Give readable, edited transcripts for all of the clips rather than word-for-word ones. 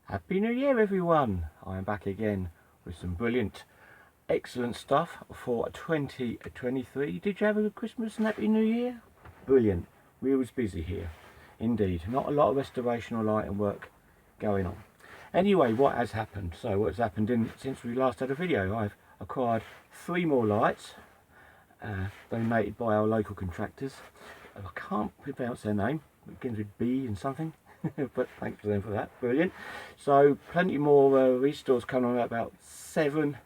Happy New Year everyone! I am back again with some brilliant, excellent stuff for 2023. Did you have a good Christmas and Happy New Year? Brilliant. We was busy here. Indeed. Not a lot of restoration or lighting work going on. Anyway, what has happened? So what has happened since we last had a video? I've acquired 3 more lights donated by our local contractors. I can't pronounce their name. It begins with B and something. But thanks to them for that. Brilliant. So plenty more restores coming on, about 7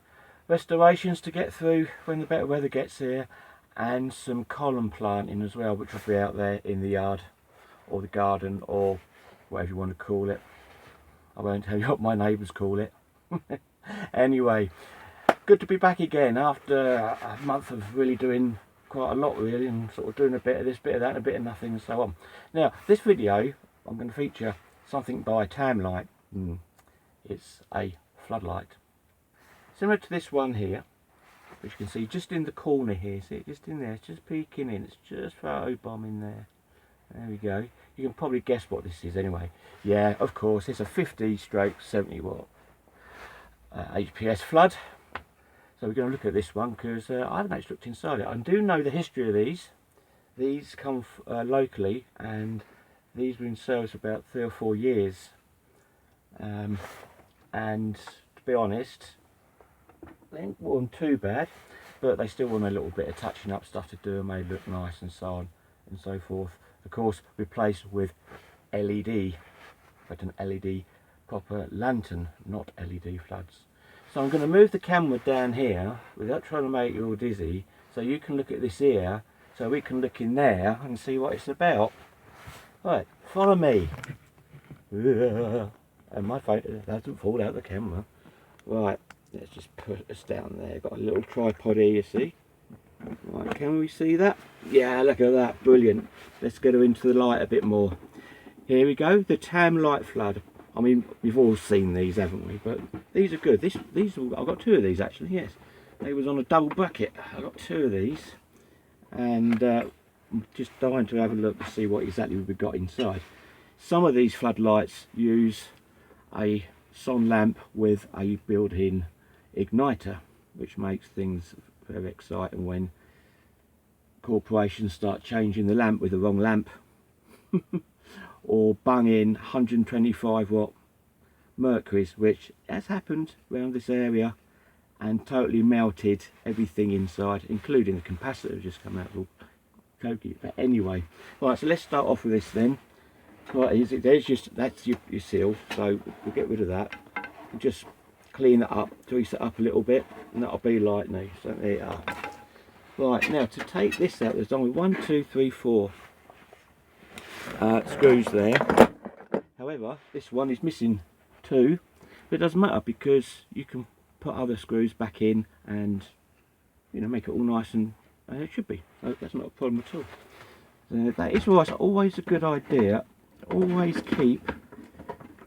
restorations to get through when the better weather gets here, and some column planting as well, which will be out there in the yard or the garden or whatever you want to call it. I won't tell you what my neighbours call it. Anyway, good to be back again after a month of really doing quite a lot really, and sort of doing a bit of this, bit of that, and a bit of nothing and so on. Now this video I'm going to feature something by Tamlite. It's a floodlight, similar to this one here, which you can see just in the corner here. See it just in there, it's just peeking in, it's just photobomb in there. There we go. You can probably guess what this is anyway. Yeah, of course, it's a 50/70 watt HPS Flood. So we're going to look at this one because I haven't actually looked inside it. I do know the history of these. These come locally, and these were in service about 3 or 4 years, and to be honest, they weren't too bad, but they still want a little bit of touching up stuff to do and made look nice and so on and so forth. Of course, replaced with LED, but an LED proper lantern, not LED floods. So I'm going to move the camera down here without trying to make you all dizzy, so you can look at this here, so we can look in there and see what it's about. Right, follow me. And my phone doesn't fall out of the camera. Right, let's just put us down there. Got a little tripod here, you see. Right, can we see that? Yeah, look at that, brilliant. Let's get her into the light a bit more. Here we go, the Tamlite Flood. I mean, we've all seen these, haven't we? But these are good. These I've got 2 of these actually. Yes, they was on a double bucket. I got 2 of these, and I'm just dying to have a look to see what exactly we've got inside. Some of these floodlights use a sun lamp with a built-in igniter, which makes things very exciting when corporations start changing the lamp with the wrong lamp or bunging 125 watt mercuries, which has happened around this area and totally melted everything inside, including the capacitor just come out of all. But anyway, right, so let's start off with this then. Right, that's your seal, so we'll get rid of that and just clean it up, grease it up a little bit, and that'll be like new. So there you are. Right, now to take this out, there's only 1, 2, 3, 4 screws there. However, this one is missing 2, but it doesn't matter because you can put other screws back in and, you know, make it all nice and it should be. So that's not a problem at all. That is why it's always a good idea. Always keep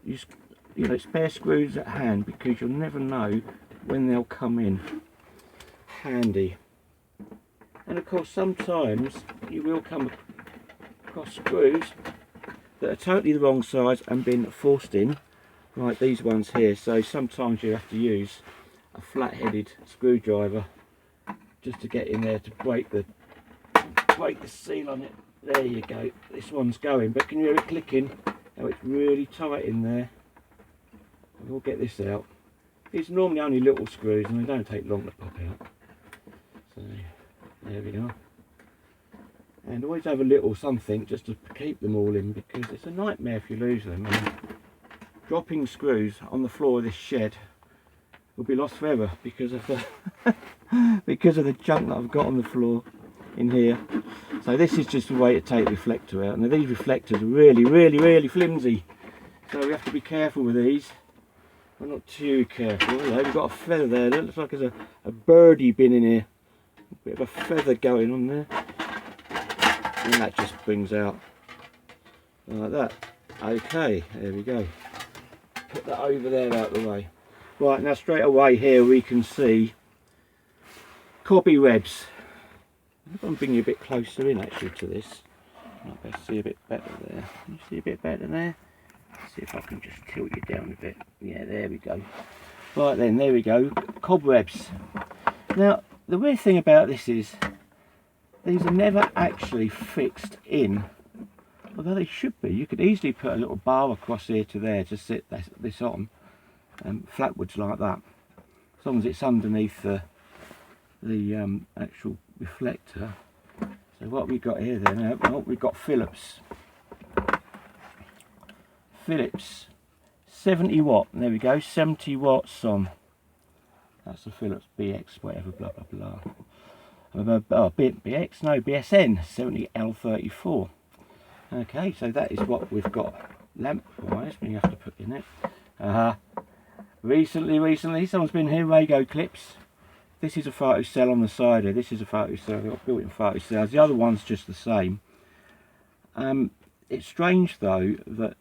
you know, spare screws at hand, because you'll never know when they'll come in handy. And of course, sometimes you will come across screws that are totally the wrong size and been forced in, like these ones here. So sometimes you have to use a flat-headed screwdriver just to get in there to break the seal on it. There you go, this one's going, but can you hear it clicking? Now it's really tight in there. We'll get this out. It's normally only little screws and they don't take long to pop out. So there we are. And always have a little something just to keep them all in, because it's a nightmare if you lose them. And dropping screws on the floor of this shed will be lost forever because of the because of the junk that I've got on the floor in here. So this is just a way to take the reflector out. Now these reflectors are really flimsy, so we have to be careful with these. We're not too careful. We've got a feather there. It looks like there's a birdie been in here. A bit of a feather going on there, and that just brings out like that. Okay, there we go. Put that over there out of the way. Right, now straight away here we can see cobwebs. I'm going to bring you a bit closer in actually to this. Might best see a bit better there. Can you see a bit better there? See if I can just tilt you down a bit. Yeah, there we go. Right then, there we go. Cobwebs. Now, the weird thing about this is these are never actually fixed in, although they should be. You could easily put a little bar across here to there to sit this on, flatwards like that, as long as it's underneath the actual reflector. So what we got here then? Well, we've got Philips 70 watt. There we go, 70 watts on. That's the Philips BX whatever, blah blah blah. Oh, BX, no, BSN 70L34. Okay, so that is what we've got lamp wise. We have to put in it. Recently, someone's been here. Rago clips. This is a photo cell on the side here. This is a photo cell. They've got built-in photo cells. The other one's just the same. It's strange though that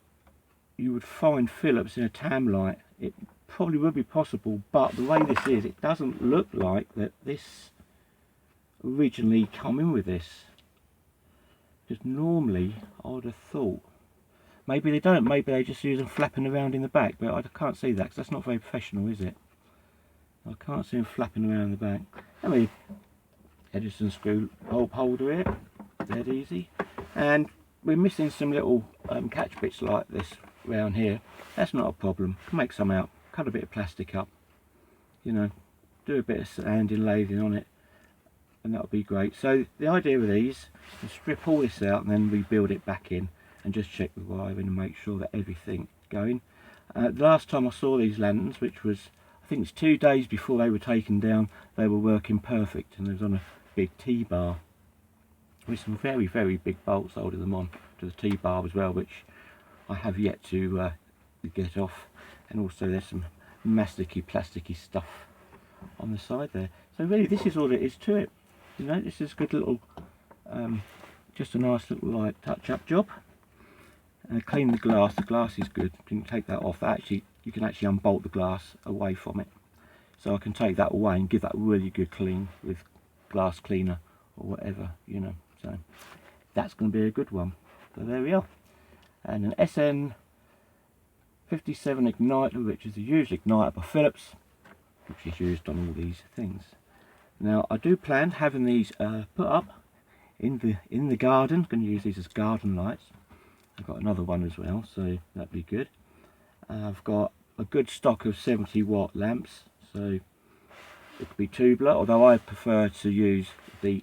you would find Philips in a Tamlite. It probably would be possible, but the way this is, it doesn't look like that this originally come in with this. Because normally I would have thought maybe they don't, maybe they just use them flapping around in the back, but I can't see that because that's not very professional, is it? I can't see them flapping around the back. I mean, Edison screw holder here, dead easy, and we're missing some little catch bits like this around here. That's not a problem. Can make some out, cut a bit of plastic up, you know, do a bit of sanding, lathing on it, and that'll be great. So the idea of these is to strip all this out and then rebuild it back in and just check the wiring and make sure that everything's going. The last time I saw these lanterns, which was I think it's 2 days before they were taken down, they were working perfect, and they was on a big T-bar with some very big bolts holding them on to the T-bar as well, which I have yet to get off. And also there's some plasticky stuff on the side there. So really this is all there is to it. You know, this is a good little, just a nice little like touch-up job. Clean the glass is good. You can take that off. You can actually unbolt the glass away from it. So I can take that away and give that really good clean with glass cleaner or whatever, you know. So that's going to be a good one. So there we are. And an SN57 igniter, which is a used igniter by Philips, which is used on all these things. Now I do plan having these put up in the garden. I'm going to use these as garden lights. I've got another one as well, so that'd be good. I've got a good stock of 70 watt lamps, so it could be tubular, although I prefer to use the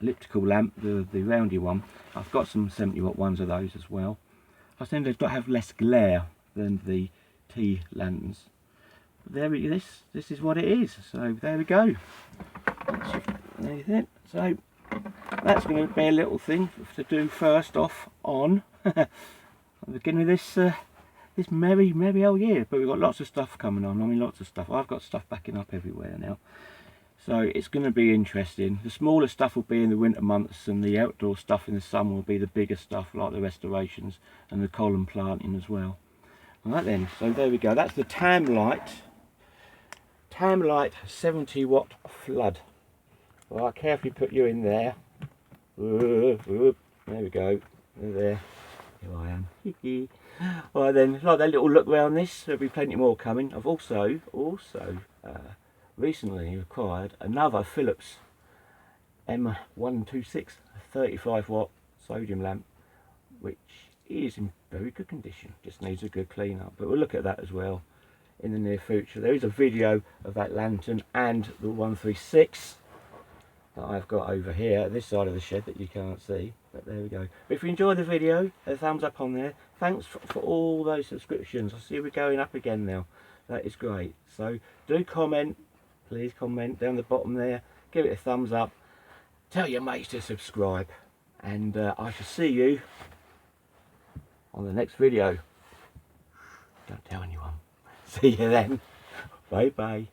elliptical lamp, the roundy one. I've got some 70 watt ones of those as well. I think they've got to have less glare than the T lanterns. But there this is what it is, so there we go. So that's going to be a little thing to do first off on the beginning of this merry old year. But we've got lots of stuff coming on. I mean, lots of stuff. I've got stuff backing up everywhere now, so it's going to be interesting. The smaller stuff will be in the winter months, and the outdoor stuff in the summer will be the bigger stuff, like the restorations and the column planting as well. Alright then, so there we go. That's the Tamlite 70 watt flood. Right, carefully put you in there. There we go. There. Here I am. Right then, like that little look around this. There'll be plenty more coming. I've also recently acquired another Philips M126 35 watt sodium lamp, which is in very good condition. Just needs a good clean up. But we'll look at that as well in the near future. There is a video of that lantern and the 136 that I've got over here at this side of the shed that you can't see, but there we go. But if you enjoyed the video, a thumbs up on there. Thanks for all those subscriptions. I see we're going up again now. That is great. So do comment, please comment down the bottom there, give it a thumbs up, tell your mates to subscribe, and I shall see you on the next video. Don't tell anyone. See you then. Bye bye.